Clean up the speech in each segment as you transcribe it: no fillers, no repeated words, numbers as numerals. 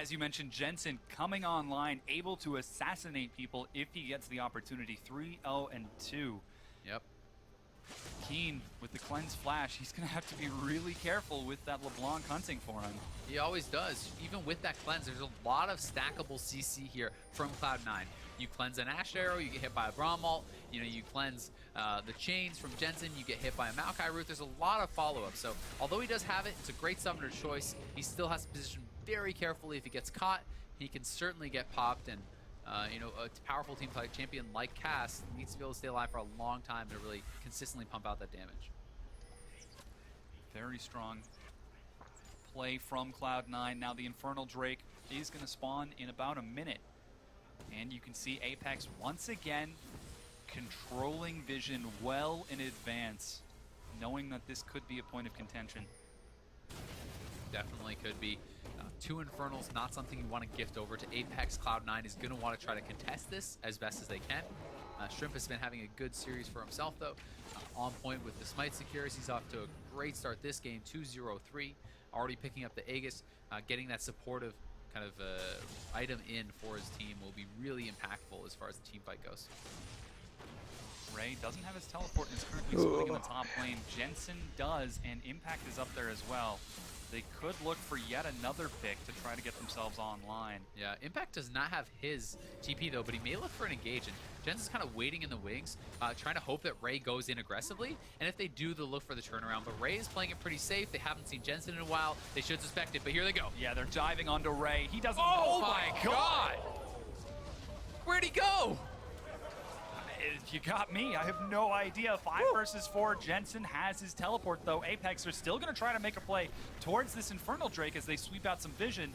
as you mentioned, Jensen coming online, able to assassinate people if he gets the opportunity. 3-0-2. Yep. Keen with the cleanse flash. He's going to have to be really careful with that LeBlanc hunting for him. He always does. Even with that cleanse, there's a lot of stackable CC here from Cloud9. You cleanse an Ash Arrow, you get hit by a Braumalt. You know, you cleanse the chains from Jensen, you get hit by a Maokai Root. There's a lot of follow-up. So although he does have it, it's a great summoner choice. He still has to position very carefully. If he gets caught, he can certainly get popped. And you know, a powerful team like champion like Cass needs to be able to stay alive for a long time to really consistently pump out that damage. Very strong play from Cloud9. Now the Infernal Drake is going to spawn in about a minute. And you can see Apex once again controlling vision well in advance, knowing that this could be a point of contention. Definitely could be. Two Infernals, not something you want to gift over to Apex. Cloud9 is going to want to try to contest this as best as they can. Shrimp has been having a good series for himself, though. On point with the Smite secures. He's off to a great start this game, 2-0-3. Already picking up the Aegis, getting that supportive kind of item in for his team will be really impactful as far as the team fight goes. Ray doesn't have his teleport and is currently splitting in the top lane. Jensen does, and Impact is up there as well. They could look for yet another pick to try to get themselves online. Yeah, Impact does not have his TP though, but he may look for an engage. And Jensen's kind of waiting in the wings, trying to hope that Ray goes in aggressively. And if they do, they'll look for the turnaround. But Ray is playing it pretty safe. They haven't seen Jensen in a while. They should suspect it, but here they go. Yeah, they're diving onto Ray. He doesn't. Oh my God! Where'd he go? You got me. I have no idea. 5 versus 4. Jensen has his teleport, though. Apex are still going to try to make a play towards this Infernal Drake as they sweep out some vision.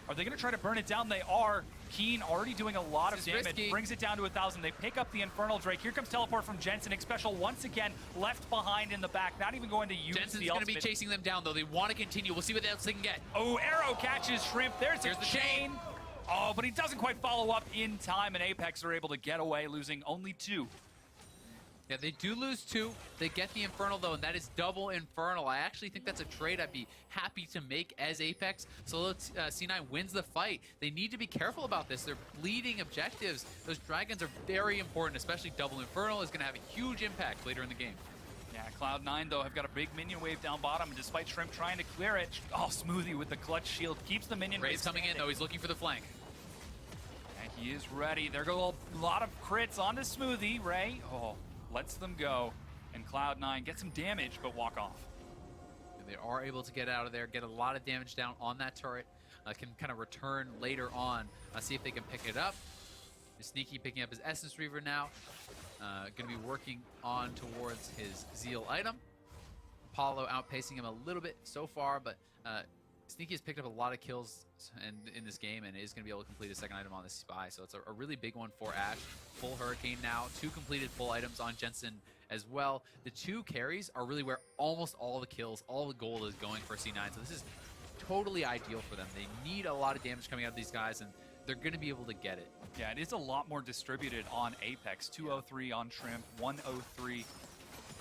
Are they going to try to burn it down? They are. Keen already doing a lot of damage. Risky. Brings it down to 1,000. They pick up the Infernal Drake. Here comes teleport from Jensen. Special once again left behind in the back. Not even going to use Jensen's the going to be ultimate. chasing them down, though. They want to continue. We'll see what else they can get. Oh, arrow catches Shrimp. Here's the chain. Oh, but he doesn't quite follow up in time, and Apex are able to get away, losing only 2. Yeah, they do lose 2. They get the Infernal, though, and that is double Infernal. I actually think that's a trade I'd be happy to make as Apex. So let's C9 wins the fight. They need to be careful about this. They're bleeding objectives. Those dragons are very important, especially double Infernal is going to have a huge impact later in the game. Yeah, Cloud9, though, have got a big minion wave down bottom, and despite Shrimp trying to clear it, oh, Smoothie with the clutch shield keeps the minion wave Ray's coming in, though. He's looking for the flank. And he is ready. There go a lot of crits onto Smoothie. Ray, lets them go, and Cloud9 gets some damage, but walk off. And they are able to get out of there, get a lot of damage down on that turret. Can kind of return later on, see if they can pick it up. Sneaky picking up his Essence Reaver now. Going to be working on towards his Zeal item. Apollo outpacing him a little bit so far, but Sneaky has picked up a lot of kills in this game and is going to be able to complete a second item on this Spy. So it's a really big one for Ash. Full Hurricane now. 2 completed full items on Jensen as well. The 2 carries are really where almost all the kills, all the gold is going for C9. So this is totally ideal for them. They need a lot of damage coming out of these guys, and they're going to be able to get it. Yeah, it is a lot more distributed on Apex. 203 on Shrimp, 103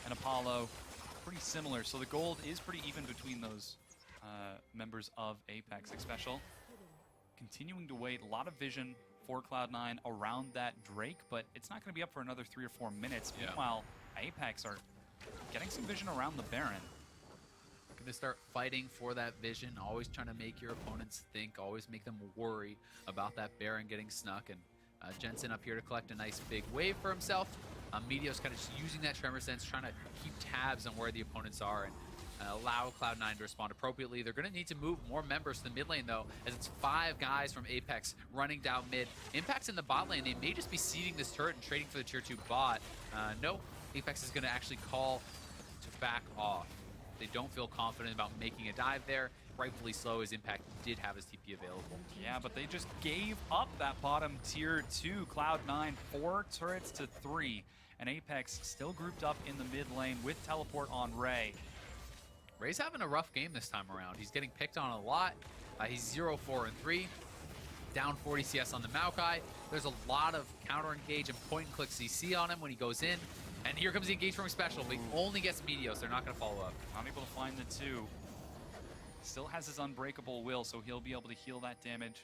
and Apollo. Pretty similar. So the gold is pretty even between those members of Apex. Special continuing to wait. A lot of vision for Cloud9 around that Drake, but it's not going to be up for another 3 or 4 minutes. Yeah. Meanwhile, Apex are getting some vision around the Baron. Going to start fighting for that vision, always trying to make your opponents think, always make them worry about that Baron getting snuck. And Jensen up here to collect a nice big wave for himself. Meteos kind of just using that Tremor Sense, trying to keep tabs on where the opponents are and allow Cloud9 to respond appropriately. They're going to need to move more members to the mid lane, though, as it's 5 guys from Apex running down mid. Impact's in the bot lane. They may just be seeding this turret and trading for the tier 2 bot. No, Apex is going to actually call to back off. They don't feel confident about making a dive there. Rightfully slow, as Impact did have his TP available. Yeah, but they just gave up that bottom tier 2. Cloud9, 4 turrets to 3. And Apex still grouped up in the mid lane with teleport on Ray. Ray's having a rough game this time around. He's getting picked on a lot. He's 0-4-3. Down 40 CS on the Maokai. There's a lot of counter engage and point and click CC on him when he goes in. And here comes the engage from Special, but he only gets Meteos. They're not going to follow up. Not able to find the 2. Still has his unbreakable will, so he'll be able to heal that damage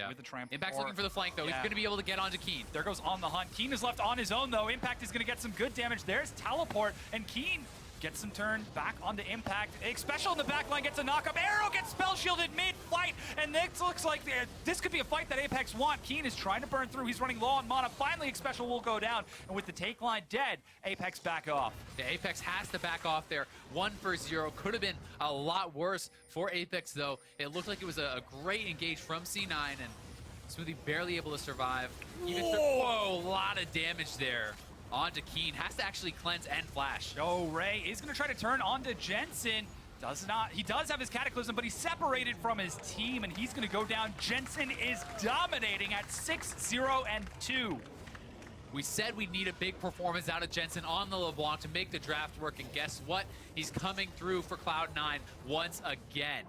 with the Tramp. Impact's or- looking for the flank, though. He's yeah. going to be able to get onto Keen. There goes On the Hunt. Keen is left on his own, though. Impact is going to get some good damage. There's Teleport, and Keen gets some turn back onto Impact. Special in the back line gets a knock-up. Arrow gets spell shielded mid-fight, and this looks like this could be a fight that Apex want. Keen is trying to burn through. He's running low on mana. Finally, Special will go down, and with the take line dead, Apex back off. The Apex has to back off there. 1 for 0. Could have been a lot worse for Apex, though. It looked like it was a great engage from C9, and Smoothie barely able to survive. Whoa, a lot of damage there. Onto Keen. Has to actually cleanse and flash. Oh, Ray is going to try to turn onto Jensen. Does not. He does have his Cataclysm, but he's separated from his team, and he's going to go down. Jensen is dominating at 6-0-2. We said we'd need a big performance out of Jensen on the LeBlanc to make the draft work, and guess what? He's coming through for Cloud9 once again.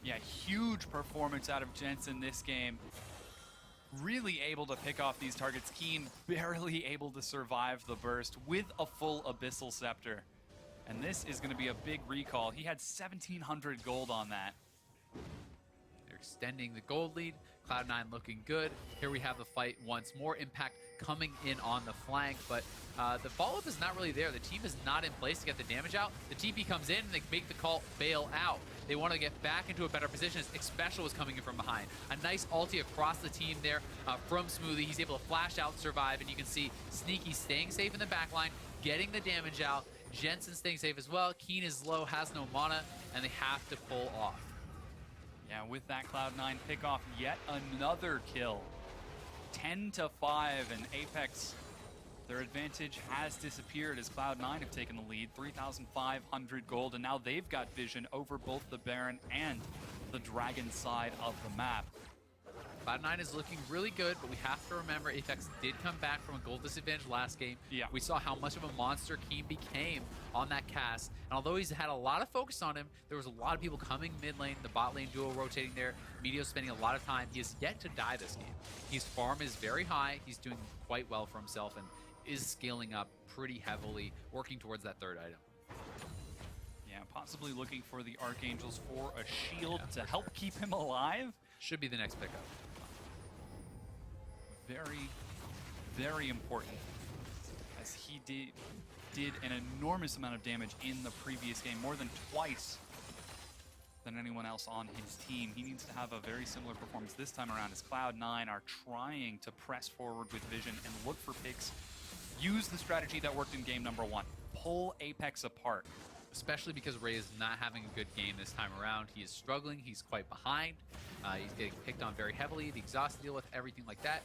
Yeah, huge performance out of Jensen this game. Really able to pick off these targets. Keen barely able to survive the burst with a full Abyssal Scepter. And this is going to be a big recall. He had 1,700 gold on that. They're extending the gold lead. Cloud9 looking good. Here we have the fight once more. Impact coming in on the flank, but the follow-up is not really there. The team is not in place to get the damage out. The TP comes in and they make the call bail out. They want to get back into a better position as Special is coming in from behind. A nice ulti across the team there from Smoothie. He's able to flash out, survive, and you can see Sneaky staying safe in the back line, getting the damage out. Jensen staying safe as well. Keen is low, has no mana, and they have to pull off. Yeah, with that Cloud9 pick off yet another kill. 10-5, and Apex, their advantage has disappeared as Cloud9 have taken the lead. 3,500 gold, and now they've got vision over both the Baron and the Dragon side of the map. Cloud9 is looking really good, but we have to remember Apex did come back from a gold disadvantage last game. Yeah. We saw how much of a monster Keen became on that cast, and although he's had a lot of focus on him, there was a lot of people coming mid lane, the bot lane duo rotating there, Meteor spending a lot of time. He is yet to die this game. His farm is very high, he's doing quite well for himself, and is scaling up pretty heavily, working towards that third item. Yeah, possibly looking for the Archangels for a shield to help keep him alive. Should be the next pickup. Very, very important, as he did an enormous amount of damage in the previous game, more than twice than anyone else on his team. He needs to have a very similar performance this time around, as Cloud9 are trying to press forward with vision and look for picks. Use the strategy that worked in game number 1. Pull Apex apart. Especially because Ray is not having a good game this time around. He is struggling, he's quite behind. He's getting picked on very heavily, the exhaust to deal with, everything like that.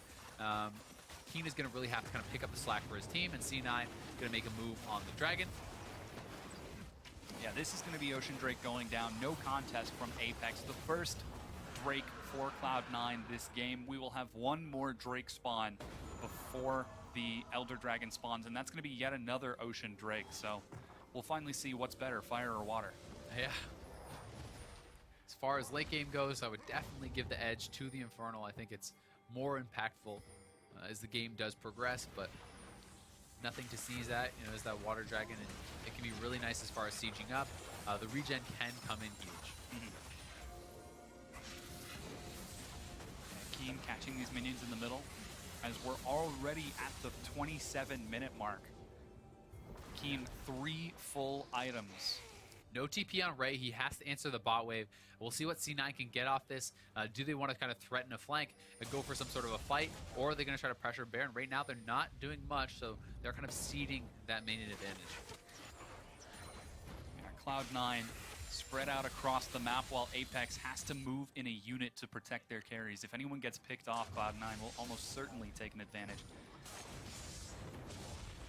Keen is going to really have to kind of pick up the slack for his team, and C9 going to make a move on the Dragon. Yeah, this is going to be Ocean Drake going down. No contest from Apex. The first Drake for Cloud9 this game. We will have one more Drake spawn before the Elder Dragon spawns, and that's going to be yet another Ocean Drake. So we'll finally see what's better, fire or water. Yeah. As far as late game goes, I would definitely give the edge to the Infernal. I think it's more impactful as the game does progress, but nothing to sneeze at. You know, is that Water Dragon, and it can be really nice as far as sieging up. The regen can come in huge. Keen catching these minions in the middle, as we're already at the 27-minute mark. Keen 3 full items. No TP on Ray. He has to answer the bot wave. We'll see what C9 can get off this. Do they want to kind of threaten a flank and go for some sort of a fight, or are they going to try to pressure Baron? Right now, they're not doing much, so they're kind of ceding that main advantage. Yeah, Cloud9 spread out across the map, while Apex has to move in a unit to protect their carries. If anyone gets picked off, Cloud9 will almost certainly take an advantage.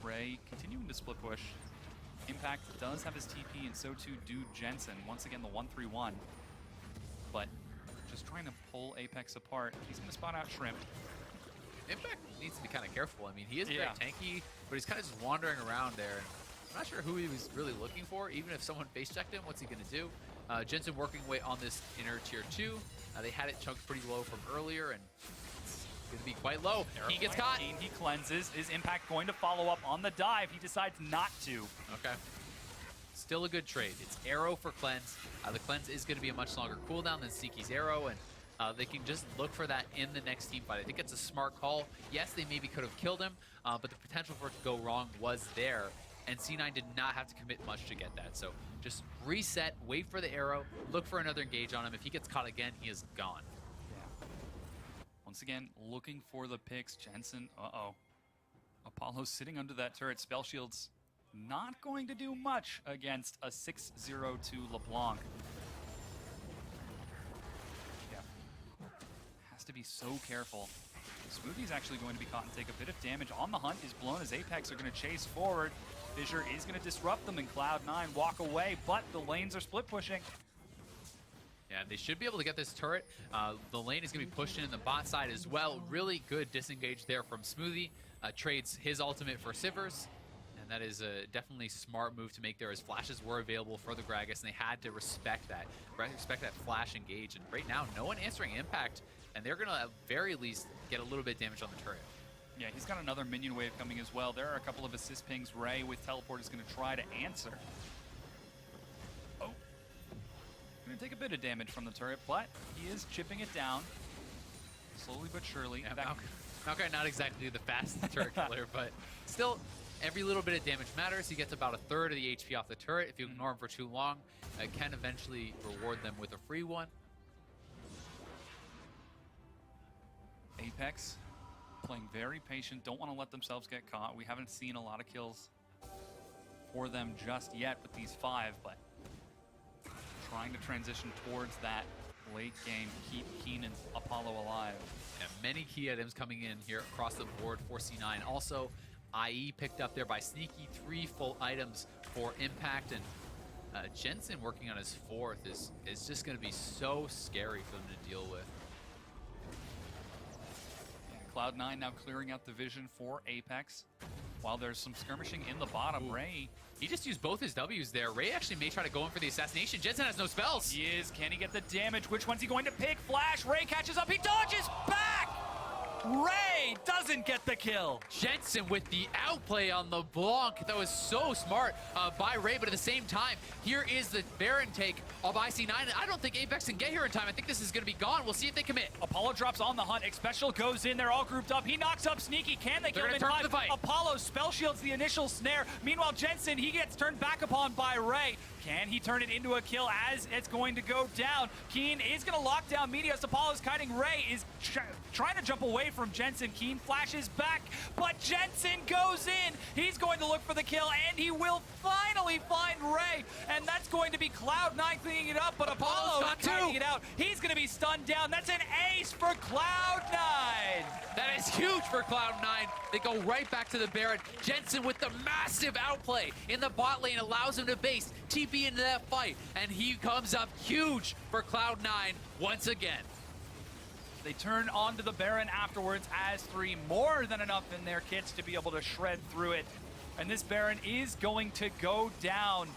Ray continuing to split push. Impact does have his TP, and so too do Jensen. Once again, the 1-3-1. But just trying to pull Apex apart. He's going to spot out Shrimp. Impact needs to be kind of careful. I mean, he is very Yeah. tanky, but he's kind of just wandering around there. I'm not sure who he was really looking for. Even if someone face checked him, what's he going to do? Jensen working away on this inner tier 2. They had it chunked pretty low from earlier, and it's going to be quite low. He gets caught. He cleanses. Is Impact going to follow up on the dive? He decides not to. Okay. Still a good trade. It's arrow for cleanse. The cleanse is going to be a much longer cooldown than Sneaky's arrow, and they can just look for that in the next team fight. I think it's a smart call. Yes, they maybe could have killed him, but the potential for it to go wrong was there, and C9 did not have to commit much to get that. So just reset, wait for the arrow, look for another engage on him. If he gets caught again, he is gone. Yeah. Once again, looking for the picks. Jensen, Apollo sitting under that turret. Spell Shield's not going to do much against a 6-0 to LeBlanc. Yeah. Has to be so careful. Smoothie's actually going to be caught and take a bit of damage. On the hunt is blown as Apex are going to chase forward. Fissure is going to disrupt them, and Cloud9 walk away, but the lanes are split pushing. Yeah, they should be able to get this turret. The lane is going to be pushed in the bot side as well. Really good disengage there from Smoothie. Trades his ultimate for Sivers. And that is a definitely smart move to make there, as flashes were available for the Gragas, and they had to respect that flash engage. And right now, no one answering impact, and they're going to at very least get a little bit of damage on the turret. Yeah, he's got another minion wave coming as well. There are a couple of assist pings. Ray with teleport is going to try to answer. Oh. Going to take a bit of damage from the turret, but he is chipping it down. Slowly but surely. Yeah, Maokai not exactly the fastest turret killer, but still, every little bit of damage matters. He gets about a third of the HP off the turret. If you ignore him for too long, it can eventually reward them with a free one. Apex playing very patient, don't want to let themselves get caught. We haven't seen a lot of kills for them just yet with these 5, but trying to transition towards that late game, keep Keen and Apollo alive. Yeah, many key items coming in here across the board for C9. Also, IE picked up there by Sneaky, 3 full items for Impact, and Jensen working on his 4th is just going to be so scary for them to deal with. Cloud9 now clearing out the vision for Apex. While there's some skirmishing in the bottom, Ray. He just used both his W's there. Ray actually may try to go in for the assassination. Jensen has no spells. He is. Can he get the damage? Which one's he going to pick? Flash. Ray catches up. He dodges back. Ray doesn't get the kill. Jensen with the outplay on the Blanc. That was so smart by Ray, but at the same time, here is the Baron take of IC9. I don't think Apex can get here in time. I think this is going to be gone. We'll see if they commit. Apollo drops on the hunt. Special goes in. They're all grouped up. He knocks up Sneaky. Can they kill him in time? The fight. Apollo spell shields the initial snare. Meanwhile, Jensen, he gets turned back upon by Ray. Can he turn it into a kill as it's going to go down? Keen is going to lock down Medius. Apollo's kiting. Ray is trying to jump away from Jensen. Keen flashes back, but Jensen goes in. He's going to look for the kill, and he will finally find Ray. And that's going to be Cloud9 cleaning it up, but Apollo not kiting it out. He's going to be stunned down. That's an ace for Cloud9. That is huge for Cloud9. They go right back to the Baron. Jensen with the massive outplay in the bot lane allows him to base TP into that fight, and he comes up huge for Cloud9 once again. They turn onto the Baron afterwards as 3, more than enough in their kits to be able to shred through it. And this Baron is going to go down.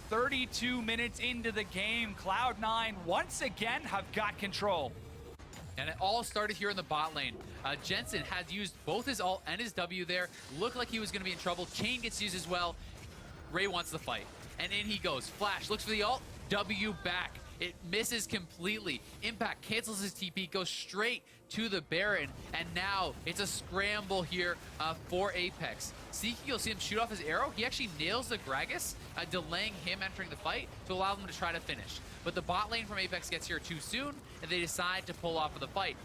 32 minutes into the game, Cloud9 once again have got control. And it all started here in the bot lane. Jensen has used both his ult and his W there. Looked like he was going to be in trouble. Chain gets used as well. Ray wants the fight. And in he goes. Flash looks for the ult. W back. It misses completely. Impact cancels his TP, goes straight to the Baron, and now it's a scramble here for Apex. Sneaky, you'll see him shoot off his arrow. He actually nails the Gragas, delaying him entering the fight to allow them to try to finish. But the bot lane from Apex gets here too soon, and they decide to pull off of the fight.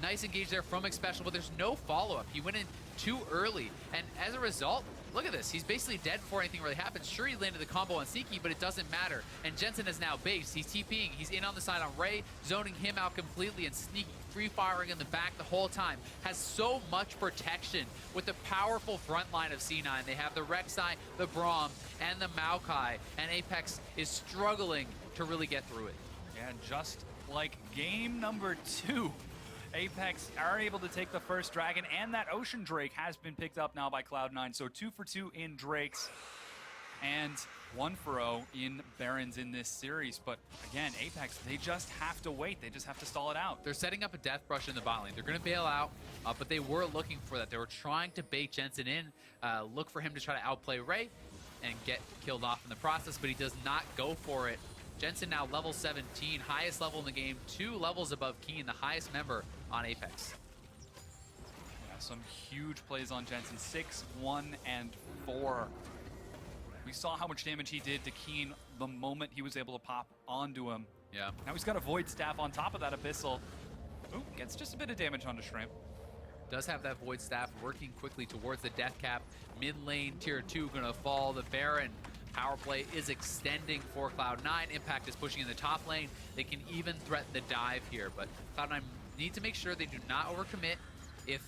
Nice engage there from Xpecial, but there's no follow-up. He went in too early, and as a result, look at this. He's basically dead before anything really happens. Sure, he landed the combo on Sneaky, but it doesn't matter. And Jensen is now based. He's TPing. He's in on the side on Ray, zoning him out completely, and Sneaky free-firing in the back the whole time. Has so much protection with the powerful front line of C9. They have the Rek'Sai, the Braum, and the Maokai, and Apex is struggling to really get through it. Yeah, just like game number 2. Apex are able to take the first dragon, and that Ocean Drake has been picked up now by Cloud9. So 2 for 2 in Drakes, and 1 for 0 in Barons in this series. But again, Apex, they just have to wait. They just have to stall it out. They're setting up a death brush in the bot lane. They're going to bail out, but they were looking for that. They were trying to bait Jensen in, look for him to try to outplay Ray. and get killed off in the process, but he does not go for it. Jensen now level 17, highest level in the game, 2 levels above Keen, the highest member on Apex. Yeah, some huge plays on Jensen, 6, 1, and 4. We saw how much damage he did to Keen the moment he was able to pop onto him. Yeah. Now he's got a Void Staff on top of that Abyssal. Ooh, gets just a bit of damage onto Shrimp. Does have that Void Staff working quickly towards the death cap. Mid lane, tier 2 gonna fall. The Baron power play is extending for Cloud9. Impact is pushing in the top lane. They can even threaten the dive here, but Cloud9 need to make sure they do not overcommit. If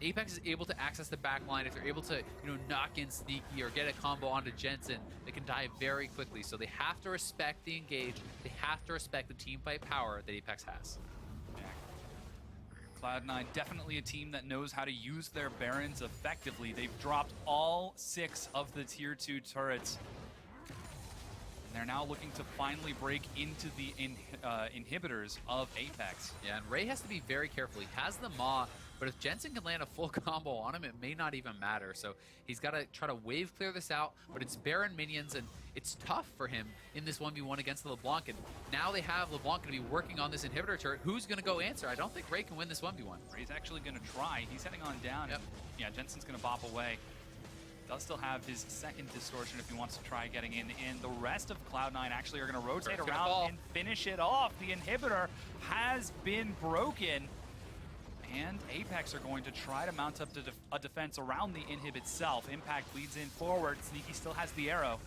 Apex is able to access the back line, if they're able to, knock in Sneaky or get a combo onto Jensen, they can dive very quickly. So they have to respect the engage. They have to respect the team fight power that Apex has. Cloud9 definitely a team that knows how to use their Barons effectively. They've dropped all 6 of the tier 2 turrets. And they're now looking to finally break into the inhibitors of Apex. Yeah, and Ray has to be very careful. He has the Maw, but if Jensen can land a full combo on him, it may not even matter. So he's got to try to wave clear this out, but it's Baron minions, and it's tough for him in this 1v1 against the LeBlanc. And now they have LeBlanc going to be working on this inhibitor turret. Who's going to go answer? I don't think Ray can win this 1v1. Ray's actually going to try. He's heading on down. Yep. And, yeah, Jensen's going to bop away. Does still have his second distortion if he wants to try getting in. And the rest of Cloud9 actually are going to rotate around and finish it off. The inhibitor has been broken. And Apex are going to try to mount up a defense around the inhib itself. Impact leads in forward. Sneaky still has the arrow.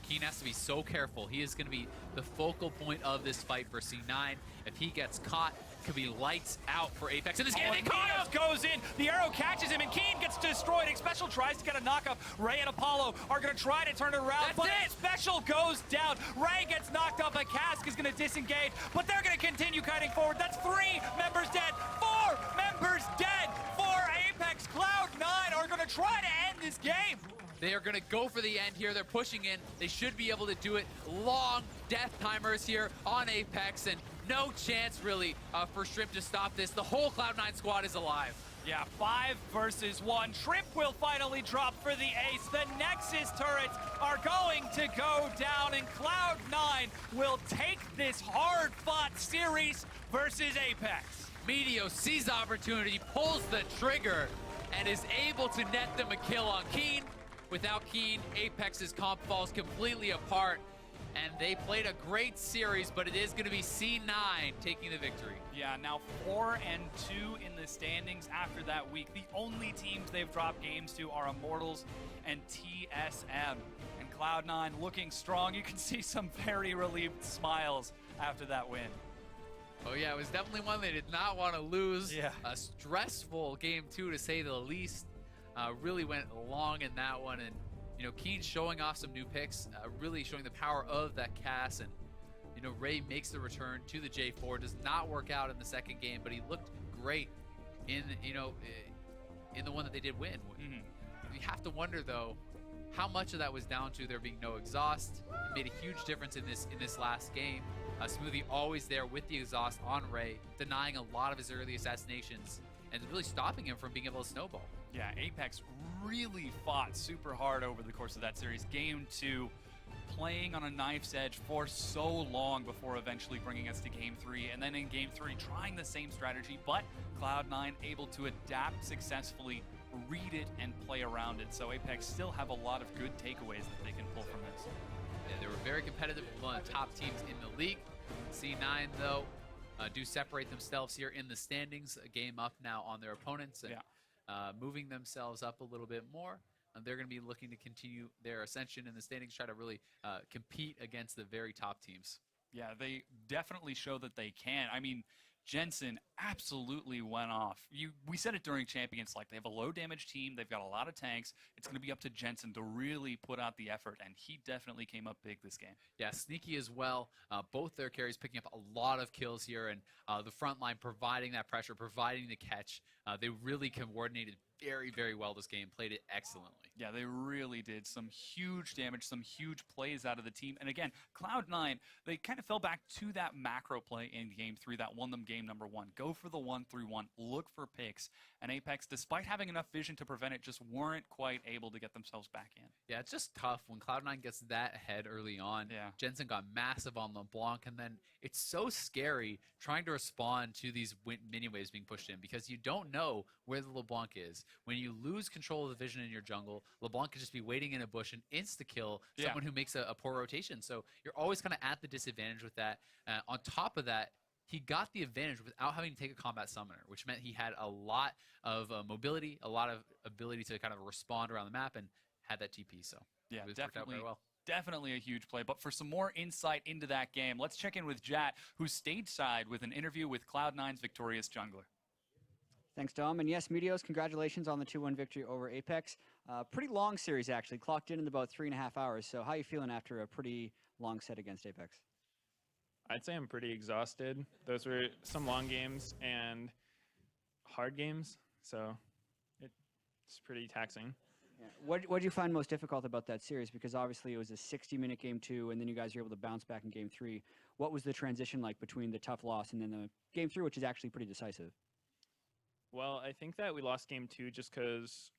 Keen has to be so careful. He is going to be the focal point of this fight for C9. If he gets caught, it could be lights out for Apex in this game. They caught him! Goes in, the arrow catches him, and Keen gets destroyed. Special tries to get a knockup. Ray and Apollo are going to try to turn it around, but Special goes down. Ray gets knocked up. A Cask is going to disengage, but they're going to continue kiting forward. That's 3 members dead, 4 members dead for Apex. Cloud9 are going to try to end this game. They are going to go for the end here. They're pushing in. They should be able to do it. Long death timers here on Apex, and no chance really for Shrimp to stop this. The whole Cloud9 squad is alive. Yeah, 5 versus 1. Shrimp will finally drop for the ace. The Nexus turrets are going to go down, and Cloud9 will take this hard-fought series versus Apex. Meteor sees the opportunity, pulls the trigger, and is able to net them a kill on Keen. Without Keen, Apex's comp falls completely apart, and they played a great series, but it is going to be C9 taking the victory. Yeah, now 4 and 2 in the standings after that week. The only teams they've dropped games to are Immortals and TSM. And Cloud9 looking strong. You can see some very relieved smiles after that win. Oh yeah, it was definitely one they did not want to lose. Yeah. A stressful game 2 to say the least. Really went long in that one, and Keen showing off some new picks, really showing the power of that Cass, and Ray makes the return to the J4. Does not work out in the second game, but he looked great in in the one that they did win. You have to wonder though, how much of that was down to there being no exhaust. It made a huge difference in this last game. Smoothie always there with the exhaust on Ray, denying a lot of his early assassinations and really stopping him from being able to snowball. Yeah, Apex really fought super hard over the course of that series. Game 2, playing on a knife's edge for so long before eventually bringing us to Game 3. And then in Game 3, trying the same strategy, but Cloud9 able to adapt successfully, read it, and play around it. So Apex still have a lot of good takeaways that they can pull from this. Yeah, they were very competitive with one of the top teams in the league. C9, though, do separate themselves here in the standings, a game up now on their opponents, and moving themselves up a little bit more. They're going to be looking to continue their ascension in the standings, try to really compete against the very top teams. Yeah, they definitely show that they can. I mean, Jensen absolutely went off. We said it during Champions, like they have a low damage team, they've got a lot of tanks. It's going to be up to Jensen to really put out the effort, and he definitely came up big this game. Yeah, Sneaky as well. Both their carries picking up a lot of kills here, and the front line providing that pressure, providing the catch. They really coordinated very, very well this game, played it excellently. Yeah, they really did some huge damage, some huge plays out of the team. And again, Cloud9, they kind of fell back to that macro play in Game 3 that won them game number 1. Go for the 1-3-1, look for picks. And Apex, despite having enough vision to prevent it, just weren't quite able to get themselves back in. Yeah, it's just tough when Cloud9 gets that ahead early on. Yeah. Jensen got massive on LeBlanc, and then it's so scary trying to respond to these mini waves being pushed in because you don't know where the LeBlanc is. When you lose control of the vision in your jungle, LeBlanc could just be waiting in a bush and insta-kill someone who makes a poor rotation. So you're always kind of at the disadvantage with that. On top of that, he got the advantage without having to take a combat summoner, which meant he had a lot of mobility, a lot of ability to kind of respond around the map, and had that TP. So yeah, it worked out very well. Definitely a huge play. But for some more insight into that game, let's check in with Jat, who's stateside with an interview with Cloud9's victorious jungler. Thanks, Dom. And yes, Meteos, congratulations on the 2-1 victory over Apex. Pretty long series, actually. Clocked in about 3.5 hours. So how are you feeling after a pretty long set against Apex? I'd say I'm pretty exhausted. Those were some long games and hard games, so it's pretty taxing. Yeah. What did you find most difficult about that series? Because obviously it was a 60-minute game 2, and then you guys were able to bounce back in game 3. What was the transition like between the tough loss and then the game 3, which is actually pretty decisive? Well, I think that we lost game 2 just because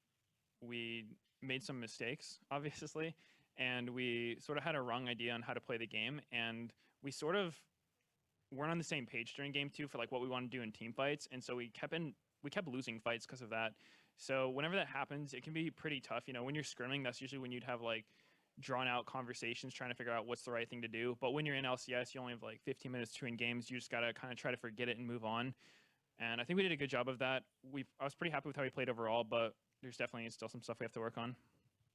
we made some mistakes, obviously, and we sort of had a wrong idea on how to play the game, and we sort of weren't on the same page during game 2 for like what we want to do in team fights, and so we kept losing fights because of that. So whenever that happens, it can be pretty tough. You know, when you're scrimming, that's usually when you'd have like drawn out conversations trying to figure out what's the right thing to do. But when you're in LCS, you only have like 15 minutes between games. You just got to kind of try to forget it and move on. And I think we did a good job of that. I was pretty happy with how we played overall, but there's definitely still some stuff we have to work on.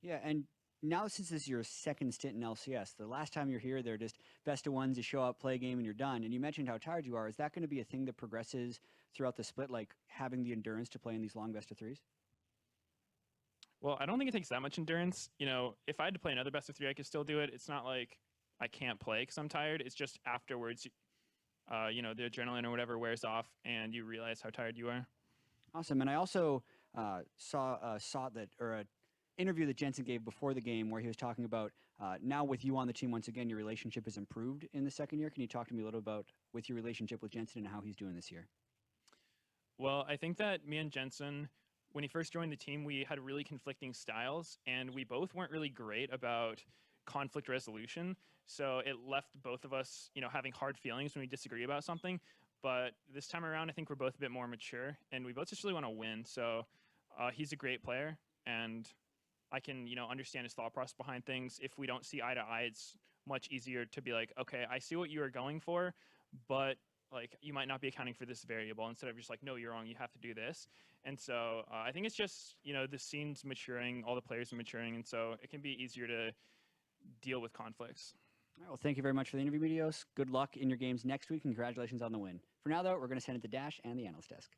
Yeah, and now since this is your second stint in LCS, the last time you're here, they're just best of ones, you show up, play a game, and you're done. And you mentioned how tired you are. Is that going to be a thing that progresses throughout the split, like having the endurance to play in these long best of 3s? Well, I don't think it takes that much endurance. You know, if I had to play another best of 3, I could still do it. It's not like I can't play because I'm tired. It's just afterwards, you know, the adrenaline or whatever wears off and you realize how tired you are. Awesome. And I also saw an interview that Jensen gave before the game where he was talking about now with you on the team once again, your relationship has improved in the second year. Can you talk to me a little about with your relationship with Jensen and how he's doing this year? Well, I think that me and Jensen, when he first joined the team, we had really conflicting styles, and we both weren't really great about conflict resolution. So it left both of us, you know, having hard feelings when we disagree about something. But this time around, I think we're both a bit more mature, and we both just really want to win. So he's a great player, and I can, you know, understand his thought process behind things. If we don't see eye to eye, it's much easier to be like, okay, I see what you are going for, but like you might not be accounting for this variable, instead of just like, no, you're wrong, you have to do this. And so I think it's just, you know, the scene's maturing, all the players are maturing, and so it can be easier to deal with conflicts. All right, well, thank you very much for the interview, Meteos. Good luck in your games next week, and congratulations on the win. For now, though, we're going to send it to Dash and the analyst desk.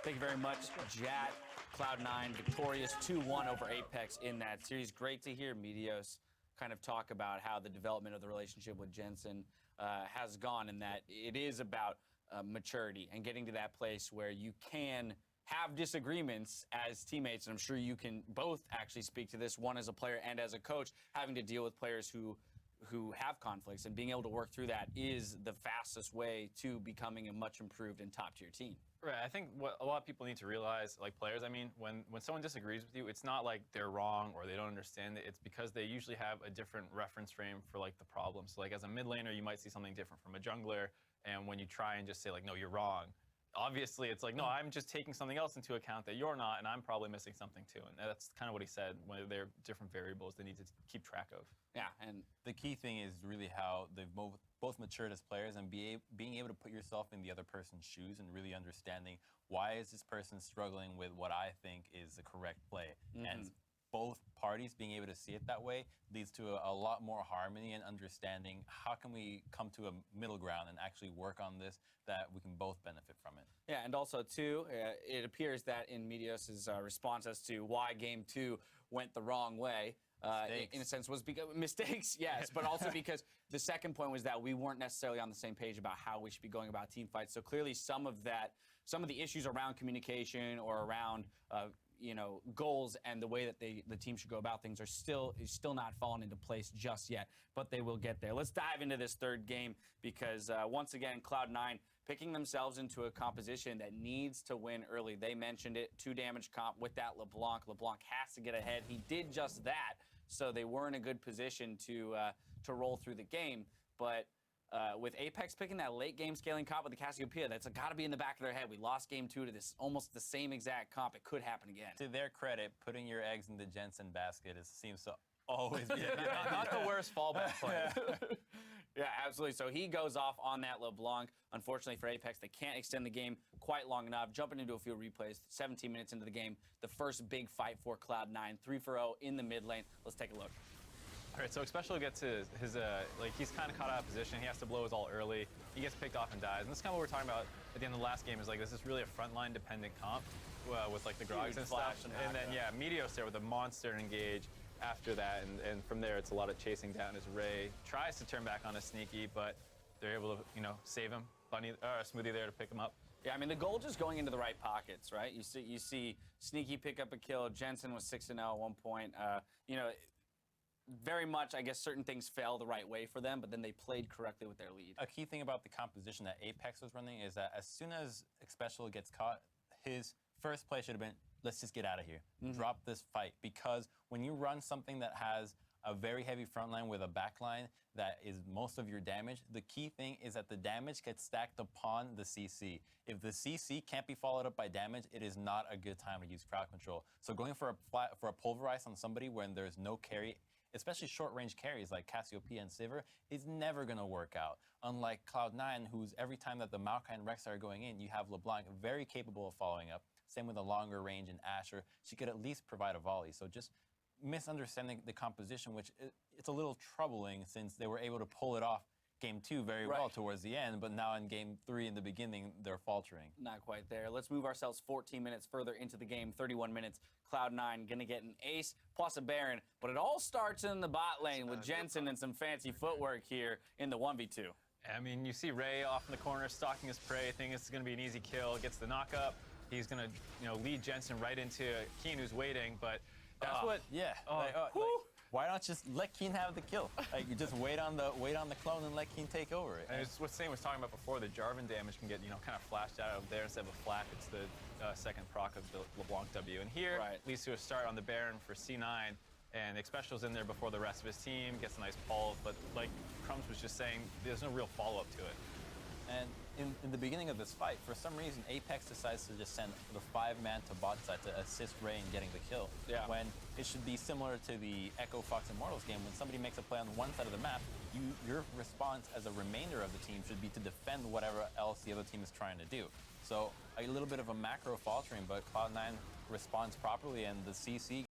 Thank you very much, Jat. Cloud9 victorious 2-1 over Apex in that series. Great to hear Meteos kind of talk about how the development of the relationship with Jensen has gone, and that it is about maturity and getting to that place where you can have disagreements as teammates. And I'm sure you can both actually speak to this, one as a player and as a coach, having to deal with players who have conflicts, and being able to work through that is the fastest way to becoming a much improved and top-tier team. Right. I think what a lot of people need to realize, like players, I mean, when someone disagrees with you, it's not like they're wrong or they don't understand it. It's because they usually have a different reference frame for like the problem. So like as a mid laner, you might see something different from a jungler, and when you try and just say like, no, you're wrong, obviously it's like, no, I'm just taking something else into account that you're not, and I'm probably missing something too. And that's kind of what he said, when they're different variables they need to keep track of. Yeah, and the key thing is really how they've both matured as players, and being able to put yourself in the other person's shoes and really understanding why is this person struggling with what I think is the correct play. And both parties being able to see it that way leads to a lot more harmony and understanding. How can we come to a middle ground and actually work on this that we can both benefit from it? Yeah, and also too, it appears that in Meteos' response as to why Game 2 went the wrong way, in a sense, was because mistakes, yes, but also because the second point was that we weren't necessarily on the same page about how we should be going about team fights. So clearly, some of the issues around communication or around goals and the way that the team should go about things is still not fallen into place just yet, but they will get there. Let's dive into this third game because once again, Cloud9 picking themselves into a composition that needs to win early. They mentioned it, 2 damage comp with that LeBlanc. LeBlanc has to get ahead. He did just that, so they were in a good position to roll through the game. But with Apex picking that late game scaling comp with the Cassiopeia, that's got to be in the back of their head. We lost game 2 to this almost the same exact comp. It could happen again. To their credit, putting your eggs in the Jensen basket seems to always be not the worst fallback play. Yeah, absolutely. So he goes off on that LeBlanc. Unfortunately for Apex, they can't extend the game quite long enough. Jumping into a few replays, 17 minutes into the game, the first big fight for Cloud9, 3-for-0 in the mid lane. Let's take a look. All right, so Special gets his he's kind of caught out of position. He has to blow his ult early. He gets picked off and dies. And this is kind of what we're talking about at the end of the last game is this is really a frontline dependent comp with the Grogs and stuff. And then, yeah, Meteos there with a monster engage after that. And from there, it's a lot of chasing down as Ray tries to turn back on a Sneaky, but they're able to, save him. Smoothie there to pick him up. Yeah, I mean, the goal just going into the right pockets, right? You see Sneaky pick up a kill. Jensen was 6-0 at one point. Very much, I guess, certain things fell the right way for them, but then they played correctly with their lead. A key thing about the composition that Apex was running is that as soon as Special gets caught, his first play should have been, let's just get out of here. Drop this fight. Because when you run something that has a very heavy front line with a back line that is most of your damage, the key thing is that the damage gets stacked upon the CC. If the CC can't be followed up by damage, it is not a good time to use crowd control. So going for a pulverize on somebody when there's no carry, especially short-range carries like Cassiopeia and Sivir, is never going to work out. Unlike Cloud9, who's every time that the Maokai and Rek'Sai are going in, you have LeBlanc very capable of following up. Same with a longer range in Asher. She could at least provide a volley. So just misunderstanding the composition, which it's a little troubling since they were able to pull it off game 2 very well towards the end, but now in game 3 in the beginning, they're faltering. Not quite there. Let's move ourselves 14 minutes further into the game, 31 minutes. Cloud9 gonna get an ace plus a Baron, but it all starts in the bot lane with Jensen and some fancy footwork here in the 1v2. I mean, you see Ray off in the corner stalking his prey, thinking it's gonna be an easy kill, gets the knockup. He's gonna, lead Jensen right into Keen, who's waiting, but that's what. Yeah. Why not just let Keen have the kill? You just wait on the clone and let Keen take over it. And it's what Sam was talking about before. The Jarvan damage can get kind of flashed out of there instead of a flak. It's the second proc of the LeBlanc W. And here leads to a start on the Baron for C9, and Xpecial's in there before the rest of his team. Gets a nice pull, but like Crumbs was just saying, there's no real follow-up to it. And in the beginning of this fight, for some reason, Apex decides to just send the 5-man to bot side to assist Ray in getting the kill. Yeah. When it should be similar to the Echo Fox Immortals game, when somebody makes a play on one side of the map, your response as a remainder of the team should be to defend whatever else the other team is trying to do. So a little bit of a macro faltering, but Cloud9 responds properly, and the CC